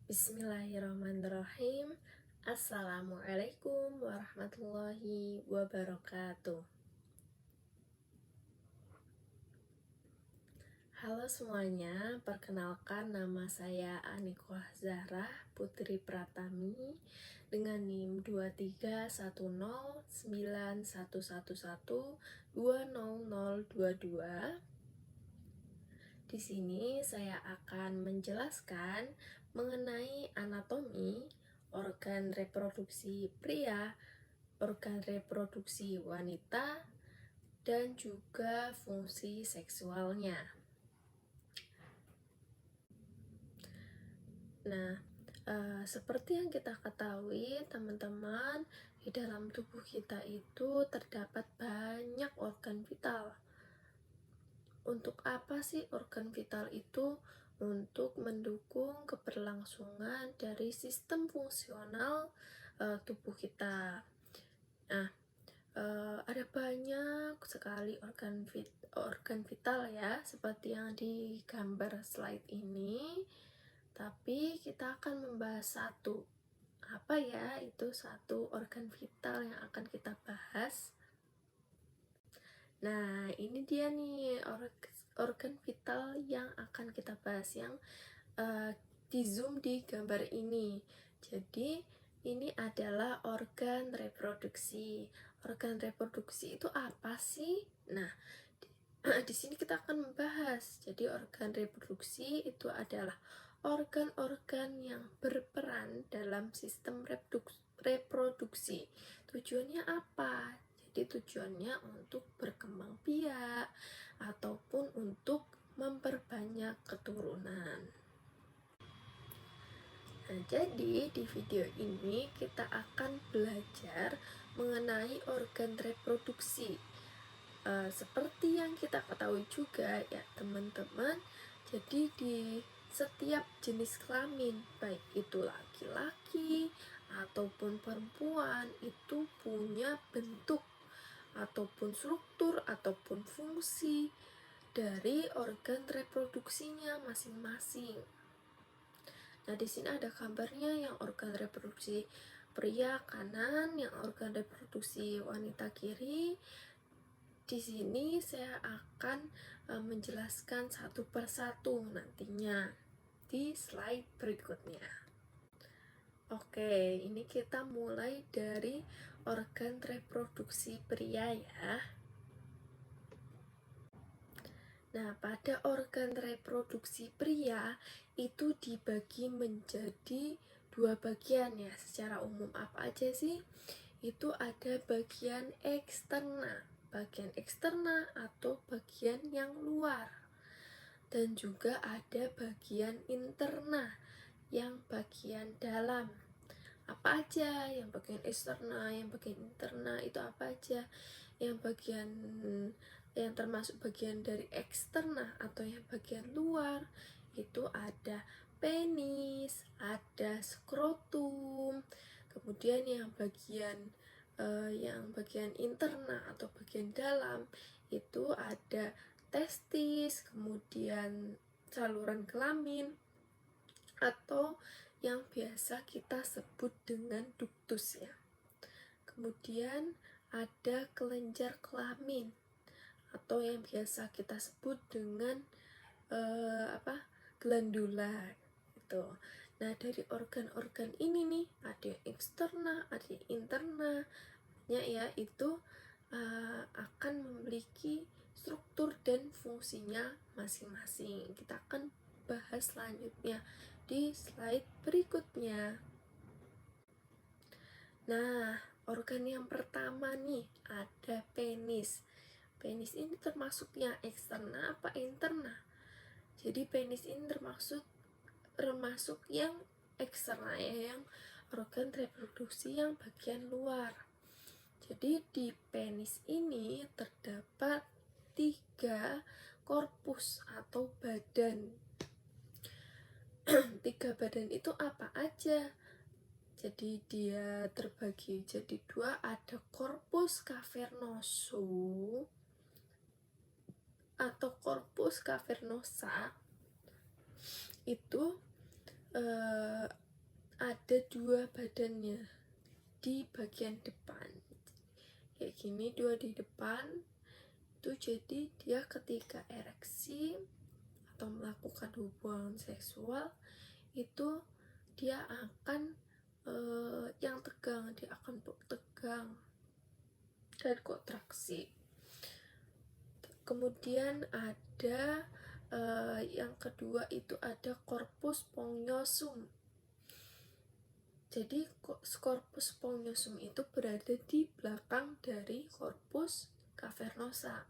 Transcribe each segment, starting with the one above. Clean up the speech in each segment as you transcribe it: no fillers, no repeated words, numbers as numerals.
Bismillahirrahmanirrahim. Assalamualaikum warahmatullahi wabarakatuh. Halo semuanya, perkenalkan nama saya Anikoh Zahra Putri Pratami dengan NIM 2311911120022. Di sini saya akan menjelaskan mengenai anatomi organ reproduksi pria, organ reproduksi wanita, dan juga fungsi seksualnya. Nah, seperti yang kita ketahui, teman-teman, di dalam tubuh kita itu terdapat banyak organ vital. Untuk apa sih organ vital itu? Untuk mendukung keberlangsungan dari sistem fungsional tubuh kita. Nah, ada banyak sekali organ vital ya, seperti yang di gambar slide ini. Tapi kita akan membahas satu. Apa ya itu satu organ vital yang akan kita bahas? Nah, ini dia nih organ vital yang akan kita bahas, yang di zoom di gambar ini. Jadi ini adalah organ reproduksi. Organ reproduksi itu apa sih? Nah, di sini kita akan membahas. Jadi organ reproduksi itu adalah organ-organ yang berperan dalam sistem reproduksi. Tujuannya apa? Jadi tujuannya untuk berkembang biak ataupun untuk memperbanyak keturunan. Nah, jadi di video ini kita akan belajar mengenai organ reproduksi. Seperti yang kita ketahui juga ya teman-teman, jadi di setiap jenis kelamin, baik itu laki-laki ataupun perempuan, itu punya bentuk ataupun struktur ataupun fungsi dari organ reproduksinya masing-masing. Nah, di sini ada gambarnya yang organ reproduksi pria kanan, yang organ reproduksi wanita kiri. Di sini saya akan menjelaskan satu persatu nantinya di slide berikutnya. Oke, ini kita mulai dari organ reproduksi pria ya. Nah, pada organ reproduksi pria itu dibagi menjadi dua bagian ya. Secara umum apa aja sih? Itu ada bagian eksterna atau bagian yang luar, dan juga ada bagian interna yang bagian dalam. Apa aja yang bagian eksterna, yang bagian interna itu apa aja? Yang termasuk bagian dari eksterna atau yang bagian luar itu ada penis, ada skrotum, kemudian yang bagian interna atau bagian dalam itu ada testis, kemudian saluran kelamin, atau yang biasa kita sebut dengan duktus ya. Kemudian ada kelenjar kelamin atau yang biasa kita sebut dengan glandula gitu. Nah, dari organ-organ ini nih ada yang eksterna, ada yang interna, itu akan memiliki struktur dan fungsinya masing-masing. Kita akan bahas selanjutnya di slide berikutnya. Nah, organ yang pertama nih ada penis. Penis ini termasuk yang eksterna apa interna? Jadi penis ini termasuk yang eksterna ya, yang organ reproduksi yang bagian luar. Jadi di penis ini terdapat 3 korpus atau badan. 3 badan itu apa aja? Jadi dia terbagi jadi 2, ada korpus cavernosum atau korpus cavernosa. Itu uh, ada dua badannya di bagian depan, kayak gini, dua di depan itu. Jadi dia ketika ereksi atau melakukan hubungan seksual itu dia akan yang tegang, dia akan tegang dan kontraksi. Kemudian ada yang kedua itu ada corpus spongiosum. Jadi corpus spongiosum itu berada di belakang dari corpus cavernosa.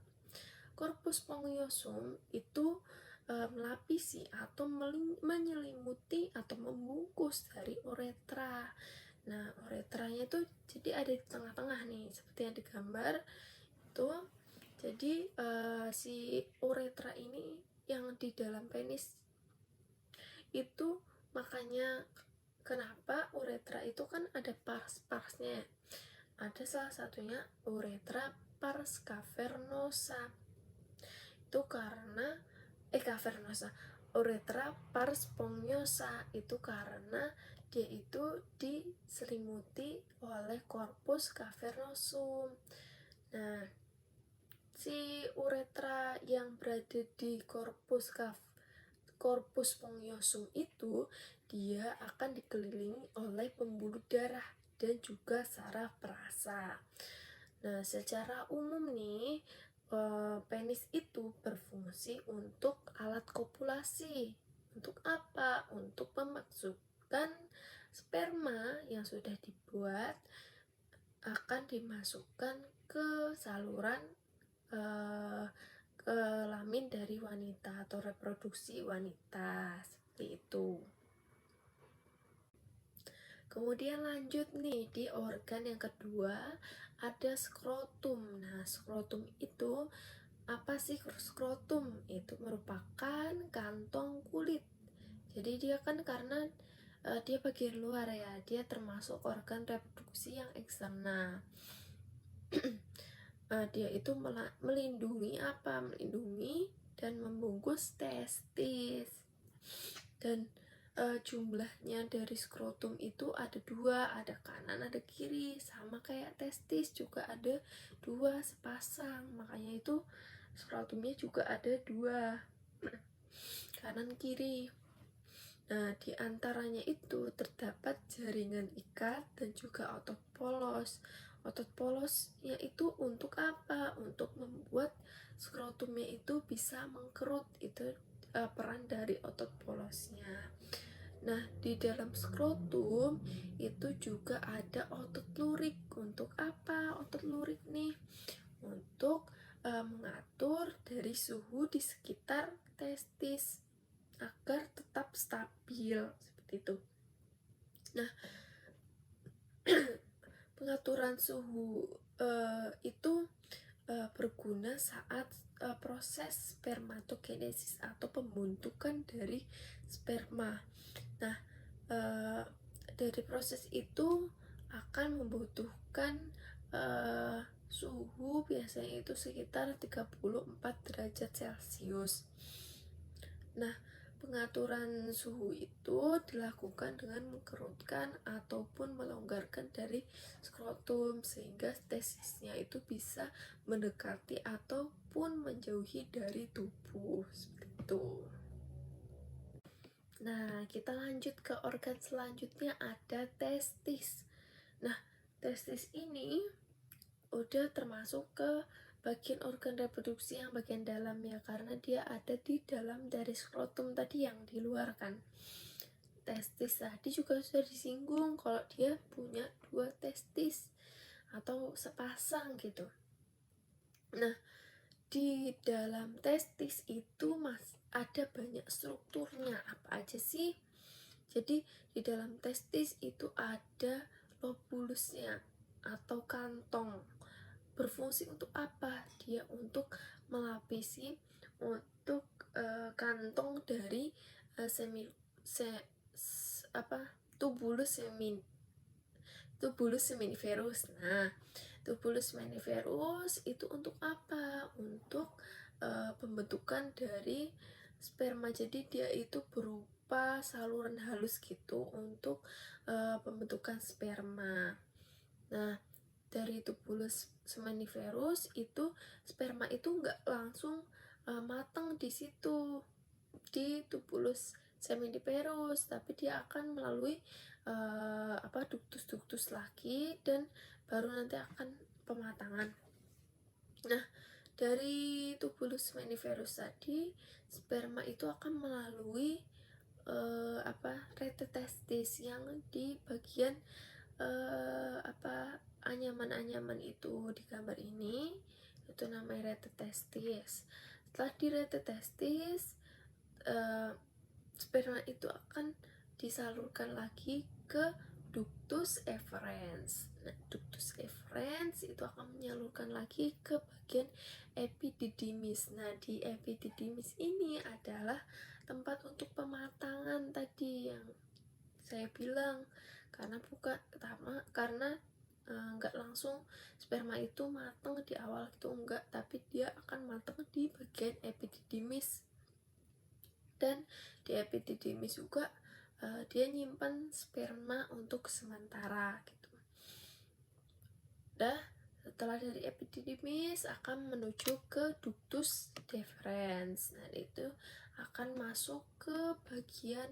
Corpus spongiosum itu melapisi atau menyelimuti atau membungkus dari uretra. Nah, uretranya itu jadi ada di tengah-tengah nih, seperti yang digambar itu. Jadi si uretra ini yang di dalam penis itu, makanya kenapa uretra itu kan ada pars-parsnya. Ada salah satunya uretra pars cavernosa. Itu karena cavernosa, uretra pars spongiosa itu karena dia itu diselimuti oleh corpus cavernosum. Nah, si uretra yang berada di corpus spongiosum itu dia akan dikelilingi oleh pembuluh darah dan juga saraf perasa. Nah, secara umum nih, penis itu berfungsi untuk alat kopulasi. Untuk apa? Untuk memasukkan sperma yang sudah dibuat akan dimasukkan ke saluran kelamin dari wanita atau reproduksi wanita, seperti itu. Kemudian lanjut nih, di organ yang kedua ada skrotum. Nah, skrotum itu apa sih? Skrotum itu merupakan kantong kulit. Jadi dia kan karena dia bagian luar ya, dia termasuk organ reproduksi yang eksternal. Dia itu melindungi apa? Melindungi dan membungkus testis. Dan jumlahnya dari skrotum itu ada dua, ada kanan ada kiri, sama kayak testis juga ada dua sepasang, makanya itu skrotumnya juga ada dua, kanan kiri. Nah, di antaranya itu terdapat jaringan ikat dan juga otot polos. Otot polos yaitu untuk apa? Untuk membuat skrotumnya itu bisa mengkerut, itu peran dari otot polosnya. Nah, di dalam skrotum itu juga ada otot lurik. Untuk apa otot lurik nih? Untuk mengatur dari suhu di sekitar testis agar tetap stabil, seperti itu. Nah, pengaturan suhu itu berguna saat proses spermatogenesis atau pembentukan dari sperma. Nah, dari proses itu akan membutuhkan suhu biasanya itu sekitar 34 derajat Celcius. Nah, pengaturan suhu itu dilakukan dengan mengkerutkan ataupun melonggarkan dari skrotum sehingga testisnya itu bisa mendekati ataupun menjauhi dari tubuh, seperti itu. Nah, kita lanjut ke organ selanjutnya, ada testis. Nah, testis ini udah termasuk ke bagian organ reproduksi yang bagian dalam ya, karena dia ada di dalam dari skrotum tadi yang di luar kan. Testis tadi juga sudah disinggung kalau dia punya dua testis atau sepasang gitu. Nah, di dalam testis itu ada banyak strukturnya. Apa aja sih? Jadi di dalam testis itu ada lobulusnya atau kantong. Berfungsi untuk apa? Dia untuk melapisi untuk kantong dari tubulus seminiferus. Nah, tubulus seminiferus itu untuk apa? Untuk pembentukan dari sperma. Jadi dia itu berupa saluran halus gitu untuk pembentukan sperma. Nah, dari tubulus seminiferus itu sperma itu nggak langsung matang di situ di tubulus seminiferus, tapi dia akan melalui duktus-duktus lagi dan baru nanti akan pematangan. Nah, dari tubulus seminiferus tadi sperma itu akan melalui retestis yang di bagian anyaman-anyaman itu di gambar ini, itu namanya retestis. Setelah di retestis sperma itu akan disalurkan lagi ke ductus efferens. Nah, ductus efferens itu akan menyalurkan lagi ke bagian epididymis. Nah, di epididymis ini adalah tempat untuk pematangan tadi yang saya bilang, karena nggak langsung sperma itu matang di awal itu enggak, tapi dia akan matang di bagian epididymis. Dan di epididymis juga dia nyimpan sperma untuk sementara gitu. Setelah dari epididymis akan menuju ke ductus deferens. Nah, itu akan masuk ke bagian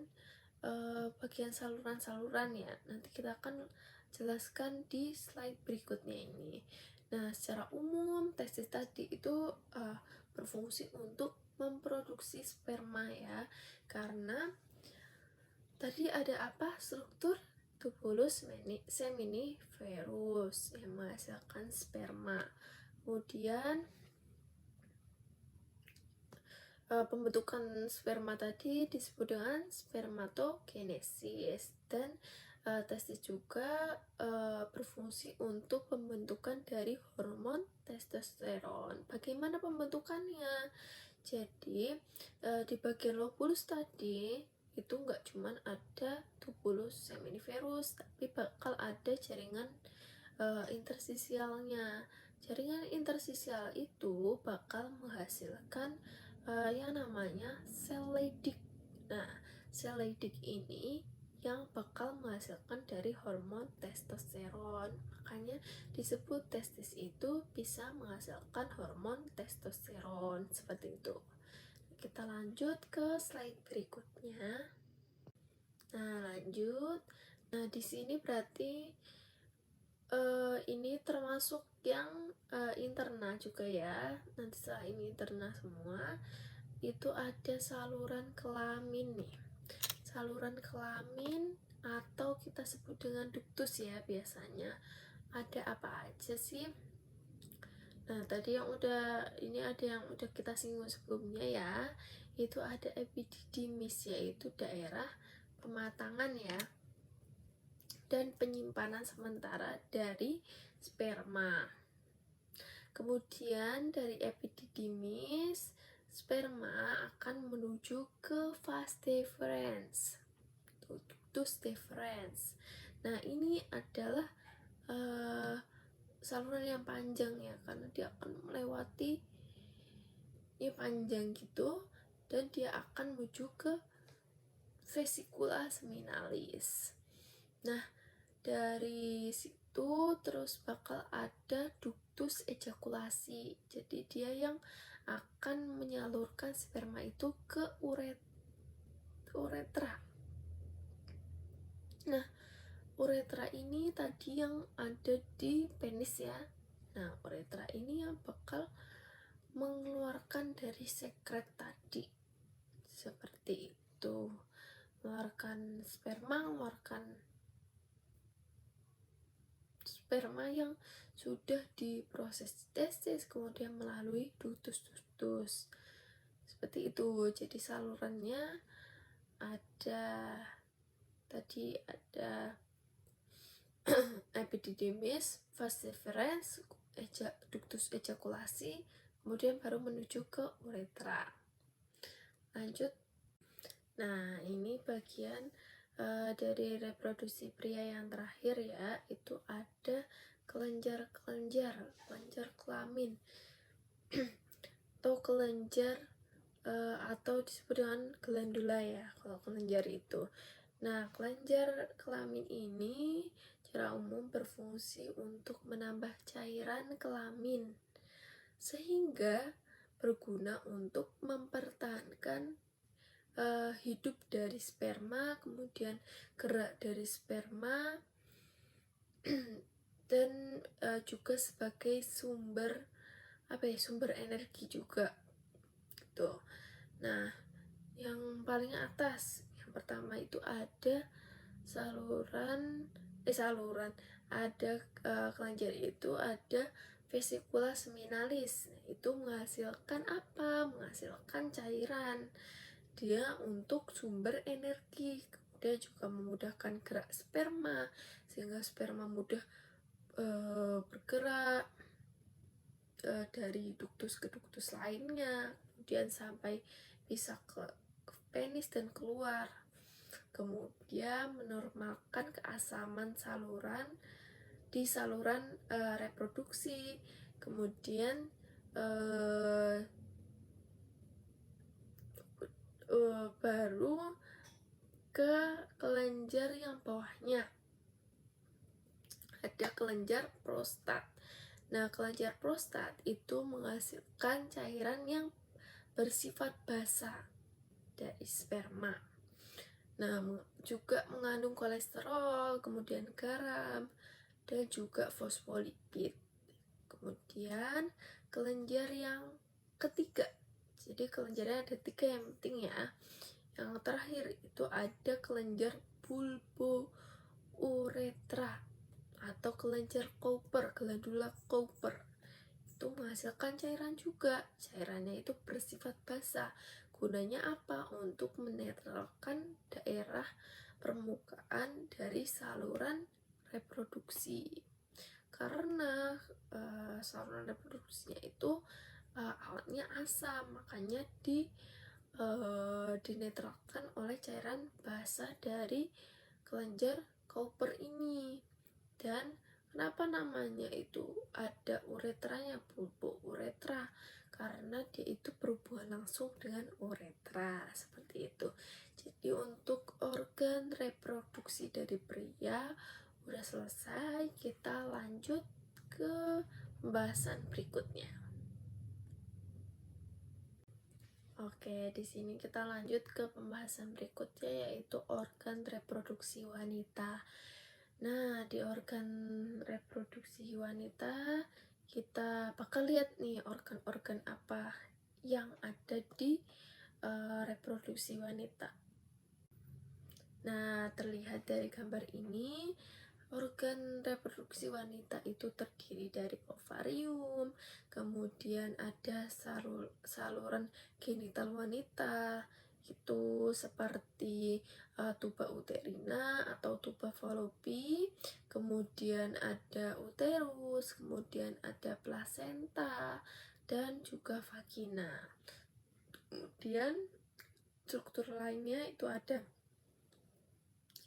saluran-saluran ya. Nanti kita akan jelaskan di slide berikutnya ini. Nah, secara umum testis tadi itu berfungsi untuk memproduksi sperma ya, karena tadi ada struktur tubulus seminiferus yang menghasilkan sperma. Kemudian pembentukan sperma tadi disebut dengan spermatogenesis, dan testis juga berfungsi untuk pembentukan dari hormon testosteron. Bagaimana pembentukannya? Jadi di bagian lobulus tadi itu nggak cuman ada tubulus seminiferus, tapi bakal ada jaringan intersisialnya. Jaringan intersisial itu bakal menghasilkan yang namanya sel Leydig. Nah, sel Leydig ini yang bakal menghasilkan dari hormon testosteron. Makanya disebut testis itu bisa menghasilkan hormon testosteron seperti itu. Kita lanjut ke slide berikutnya. Nah, lanjut. Nah, di sini berarti ini termasuk yang interna juga ya. Nanti setelah ini interna semua, itu ada saluran kelamin nih. Saluran kelamin atau kita sebut dengan ductus ya biasanya. Ada apa aja sih? Nah, tadi ada yang udah kita singgung sebelumnya ya. Itu ada epididymis, yaitu daerah pematangan ya, dan penyimpanan sementara dari sperma. Kemudian dari epididymis, sperma akan menuju ke vas deferens, ductus deferens. Nah, ini adalah saluran yang panjang ya, karena dia akan melewati ini panjang gitu, dan dia akan menuju ke vesicula seminalis. Nah, dari situ terus bakal ada ductus ejakulasi. Jadi dia yang akan menyalurkan sperma itu ke uretra. Nah, uretra ini tadi yang ada di penis ya. Nah, uretra ini yang bakal mengeluarkan dari sekret tadi. Seperti itu. Mengeluarkan sperma yang sudah diproses testis, kemudian melalui ductus. Seperti itu. Jadi salurannya ada epididymis, vas deferens, ductus ejakulasi, kemudian baru menuju ke uretra. Lanjut. Nah, ini bagian dari reproduksi pria yang terakhir ya, itu ada kelenjar kelamin atau kelenjar atau disebut dengan glandula ya kalau kelenjar itu. Nah, kelenjar kelamin ini secara umum berfungsi untuk menambah cairan kelamin sehingga berguna untuk mempertahankan hidup dari sperma, kemudian gerak dari sperma, dan juga sebagai sumber energi juga gitu. Nah, yang paling atas yang pertama itu ada saluran ada kelenjar itu ada vesikula seminalis. Itu menghasilkan apa? Menghasilkan cairan. Dia untuk sumber energi, kemudian juga memudahkan gerak sperma sehingga sperma mudah bergerak dari duktus ke duktus lainnya, kemudian sampai bisa ke penis dan keluar. Kemudian menormalkan keasaman saluran di saluran reproduksi. Kemudian baru ke kelenjar yang bawahnya, ada kelenjar prostat. Nah, kelenjar prostat itu menghasilkan cairan yang bersifat basah dari sperma. Nah, juga mengandung kolesterol, kemudian garam, dan juga fosfolipid. Kemudian kelenjar yang ketiga, jadi kelenjarnya ada 3 yang penting ya. Yang terakhir itu ada kelenjar bulbouretra atau kelenjar Cowper, glandula Cowper. Itu menghasilkan cairan juga. Cairannya itu bersifat basah. Gunanya apa? Untuk menetralkan daerah permukaan dari saluran reproduksi. Karena saluran reproduksinya itu awalnya asam, makanya dinetralkan oleh cairan basah dari kelenjar Cowper ini. Dan kenapa namanya itu ada uretranya, bulbouretra? Karena dia itu berhubungan langsung dengan uretra, seperti itu. Jadi untuk organ reproduksi dari pria udah selesai, kita lanjut ke pembahasan berikutnya. Oke, di sini kita lanjut ke pembahasan berikutnya, yaitu organ reproduksi wanita. Nah, di organ reproduksi wanita kita bakal lihat nih organ-organ apa yang ada di reproduksi wanita. Nah, terlihat dari gambar ini, organ reproduksi wanita itu terdiri dari ovarium, kemudian ada saluran genital wanita, itu seperti tuba uterina atau tuba fallopi, kemudian ada uterus, kemudian ada plasenta, dan juga vagina. Kemudian struktur lainnya itu ada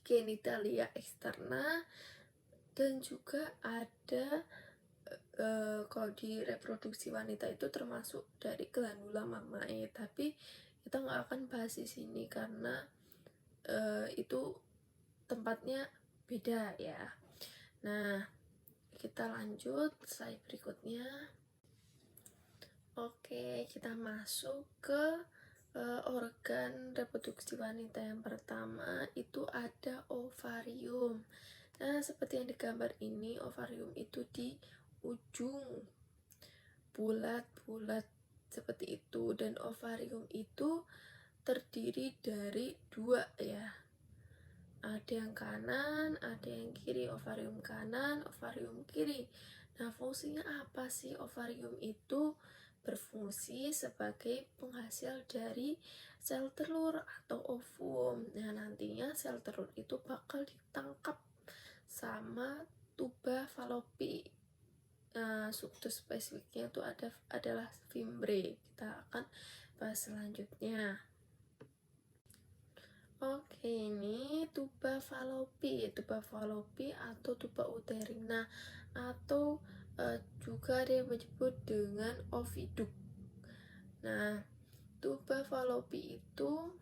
genitalia eksterna, dan juga ada kalau di reproduksi wanita itu termasuk dari glandula mamae, tapi kita nggak akan bahas di sini karena itu tempatnya beda ya. Nah, kita lanjut slide berikutnya. Oke, kita masuk ke organ reproduksi wanita. Yang pertama itu ada ovarium. Nah, seperti yang digambar ini, ovarium itu di ujung bulat-bulat seperti itu, dan ovarium itu terdiri dari 2 ya, ada yang kanan, ada yang kiri, ovarium kanan, ovarium kiri. Nah, fungsinya apa sih? Ovarium itu berfungsi sebagai penghasil dari sel telur atau ovum. Nah, nantinya sel telur itu bakal ditangkap sama tuba fallopi. Struktur spesifiknya itu adalah fimbre. Kita akan bahas selanjutnya. Oke, ini tuba fallopi atau tuba uterina, atau juga dia menyebut dengan oviduct. Nah, Tuba fallopi itu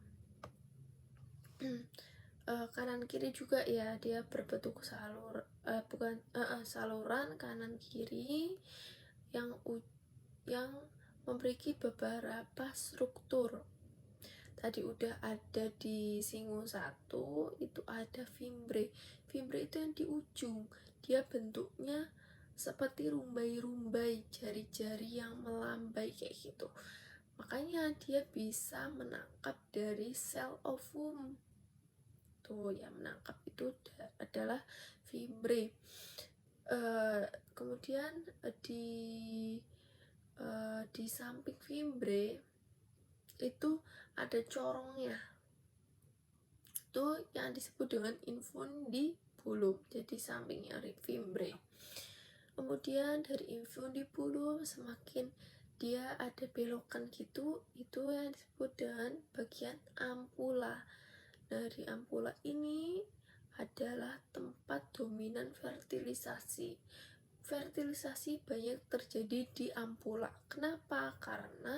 kanan kiri juga ya, dia berbentuk saluran kanan kiri yang memiliki beberapa struktur. Tadi udah ada di singgung 1, itu ada fimbre. Fimbre itu yang di ujung, dia bentuknya seperti rumbai-rumbai, jari-jari yang melambai kayak gitu. Makanya dia bisa menangkap dari sel ovum. Tuh, yang menangkap itu adalah fimbre. Kemudian di samping fimbre itu ada corongnya, itu yang disebut dengan infundibulum, jadi sampingnya fimbre. Kemudian dari infundibulum semakin dia ada belokan gitu, itu yang disebut dengan bagian ampula. Dari ampula ini adalah tempat dominan fertilisasi. Fertilisasi banyak terjadi di ampula. Kenapa? Karena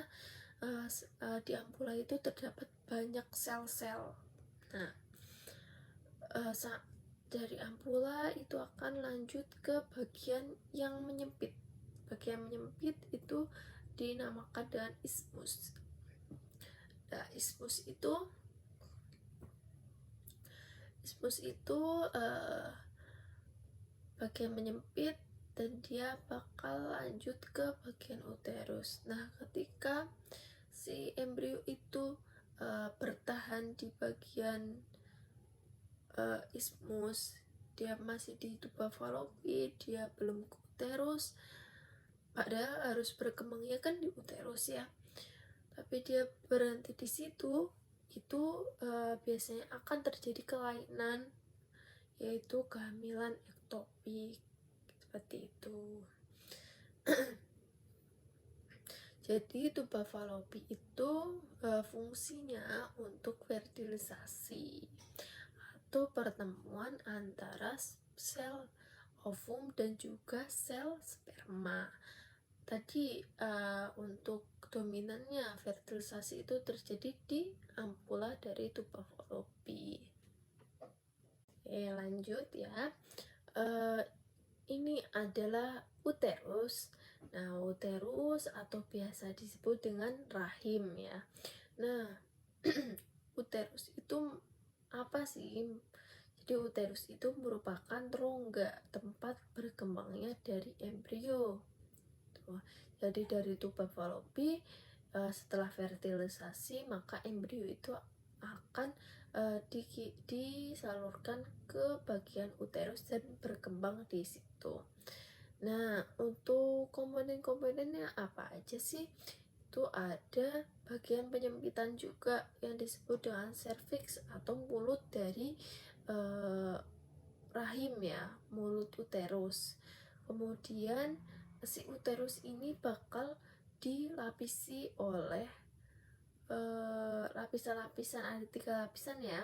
di ampula itu terdapat banyak sel-sel. Nah, dari ampula itu akan lanjut ke bagian yang menyempit. Bagian menyempit itu dinamakan dengan isthmus. Nah, isthmus itu bagian menyempit dan dia bakal lanjut ke bagian uterus. Nah, ketika si embrio itu bertahan di bagian isthmus, dia masih di tuba fallopi, dia belum ke uterus, padahal harus berkembangnya kan di uterus ya, tapi dia berhenti di situ, itu biasanya akan terjadi kelainan, yaitu kehamilan ektopik seperti itu. Jadi tuba fallopi itu fungsinya untuk fertilisasi atau pertemuan antara sel ovum dan juga sel sperma. Tadi untuk dominannya fertilisasi itu terjadi di ampula dari tuba fallopi. Oke, lanjut ya. Ini adalah uterus. Nah, uterus atau biasa disebut dengan rahim ya. Nah, uterus itu apa sih? Jadi uterus itu merupakan rongga tempat berkembangnya dari embrio. Tuh. Jadi dari tuba fallopi setelah fertilisasi maka embrio itu akan disalurkan ke bagian uterus dan berkembang di situ. Nah, untuk komponen-komponennya apa aja sih? Itu ada bagian penyempitan juga yang disebut dengan cervix atau mulut dari rahim ya, mulut uterus. Kemudian si uterus ini bakal dilapisi oleh lapisan-lapisan, ada 3 lapisan ya.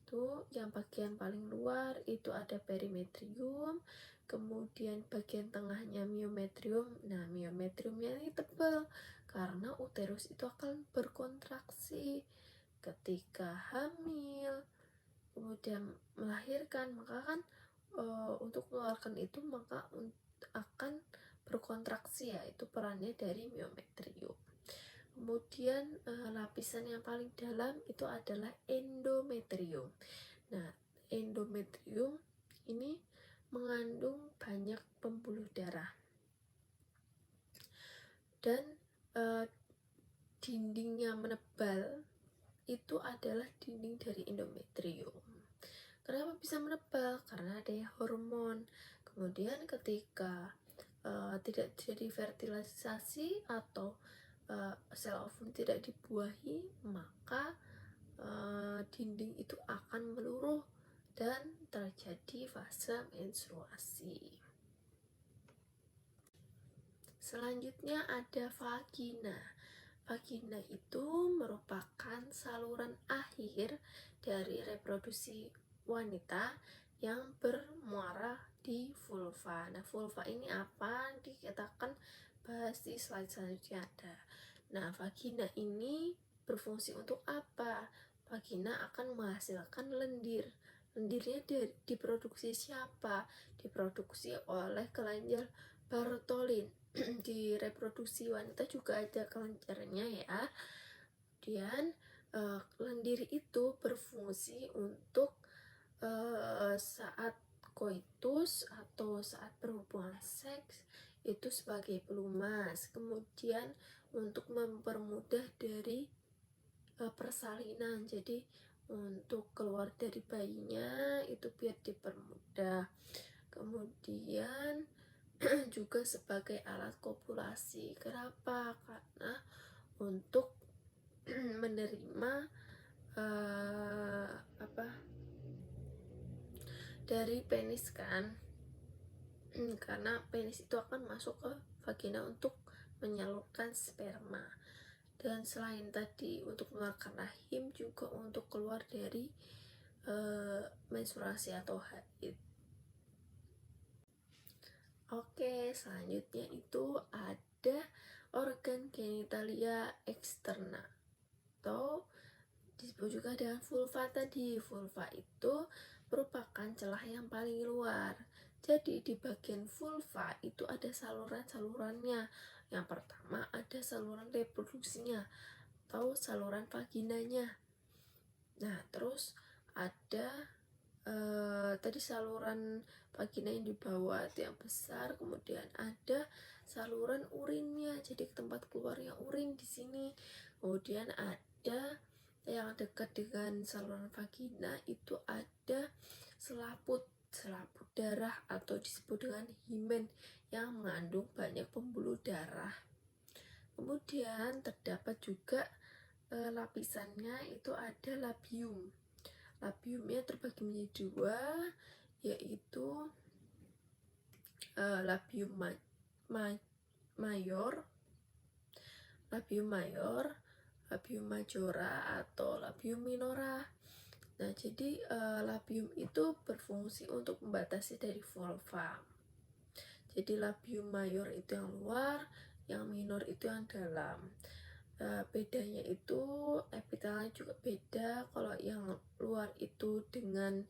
Itu yang bagian paling luar itu ada perimetrium, kemudian bagian tengahnya myometrium. Nah, myometriumnya ini tebal karena uterus itu akan berkontraksi ketika hamil, kemudian melahirkan, maka kan untuk mengeluarkan itu maka akan berkontraksi ya, itu perannya dari myometrium. Kemudian lapisan yang paling dalam itu adalah endometrium. Nah, endometrium ini mengandung banyak pembuluh darah dan dindingnya menebal, itu adalah dinding dari endometrium. Kenapa bisa menebal? Karena ada hormon. Kemudian ketika tidak terjadi fertilisasi atau sel ovum tidak dibuahi, maka dinding itu akan meluruh dan terjadi fase menstruasi. Selanjutnya ada vagina. Vagina itu merupakan saluran akhir dari reproduksi wanita yang bermuara di vulva. Nah, vulva ini apa? Kita akan bahas di slide selanjutnya ada. Nah, vagina ini berfungsi untuk apa? Vagina akan menghasilkan lendir. Lendirnya diproduksi siapa? Diproduksi oleh kelenjar Bartholin. Di reproduksi wanita juga ada kelenjarnya ya. Kemudian lendir itu berfungsi untuk saat koitus atau saat berhubungan seks itu sebagai pelumas. Kemudian untuk mempermudah dari persalinan, jadi untuk keluar dari bayinya itu biar dipermudah. Kemudian juga sebagai alat kopulasi. Kenapa? Karena untuk menerima apa dari penis kan, karena penis itu akan masuk ke vagina untuk menyalurkan sperma. Dan selain tadi untuk mengeluarkan rahim, juga untuk keluar dari menstruasi atau haid. Oke, selanjutnya itu ada organ genitalia eksterna atau disebut juga dengan vulva tadi. Vulva itu merupakan celah yang paling luar. Jadi di bagian vulva itu ada saluran-salurannya. Yang pertama ada saluran reproduksinya atau saluran vaginanya. Nah, terus ada tadi saluran vagina yang di bawah itu yang besar, kemudian ada saluran urinnya, jadi tempat keluarnya urin di sini. Kemudian ada yang dekat dengan saluran vagina itu ada selaput darah atau disebut dengan himen yang mengandung banyak pembuluh darah. Kemudian terdapat juga lapisannya itu ada labium. Labiumnya terbagi menjadi dua, yaitu labium mayor, labium majora atau labium minora. Nah, jadi labium itu berfungsi untuk membatasi dari vulva. Jadi labium mayor itu yang luar, yang minor itu yang dalam. Bedanya itu epitelnya juga beda. Kalau yang luar itu dengan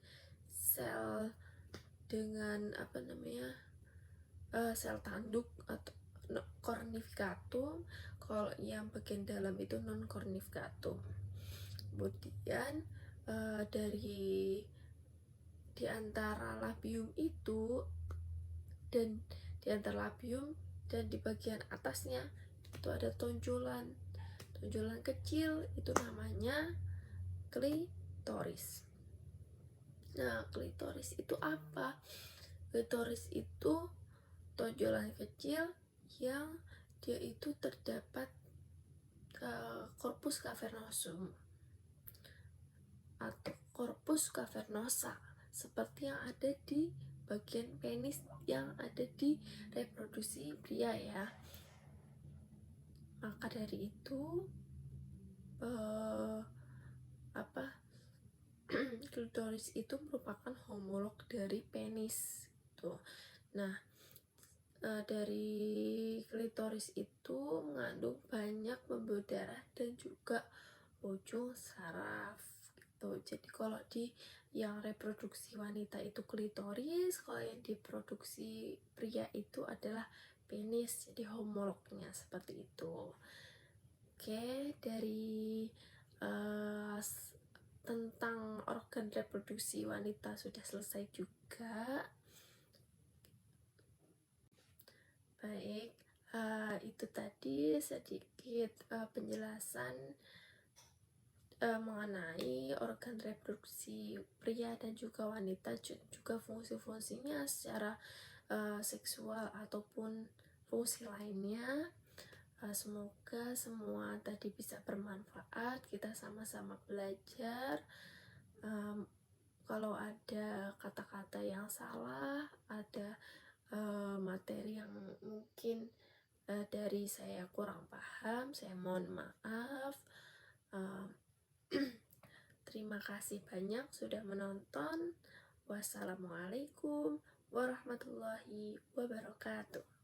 sel sel tanduk atau cornificatum. Kalau yang bagian dalam itu non cornificatum. Kemudian dari antara labium itu dan di antara labium dan di bagian atasnya itu ada tonjolan kecil, itu namanya klitoris. Nah, klitoris itu apa? Klitoris itu tonjolan kecil yang dia itu terdapat corpus cavernosum atau corpus cavernosa seperti yang ada di bagian penis yang ada di reproduksi pria ya. Maka dari itu klitoris itu merupakan homolog dari penis gitu. Nah, dari klitoris itu mengandung banyak pembuluh darah dan juga ujung saraf gitu. Jadi kalau di yang reproduksi wanita itu klitoris, kalau yang diproduksi pria itu adalah penis, jadi homolognya seperti itu. Oke, dari tentang organ reproduksi wanita sudah selesai juga. Baik, itu tadi sedikit penjelasan mengenai organ reproduksi pria dan juga wanita, juga fungsi-fungsinya secara seksual ataupun fungsi lainnya. Semoga semua tadi bisa bermanfaat, kita sama-sama belajar. Kalau ada kata-kata yang salah, ada materi yang mungkin dari saya kurang paham, saya mohon maaf. Terima kasih banyak sudah menonton. Wassalamualaikum warahmatullahi wabarakatuh.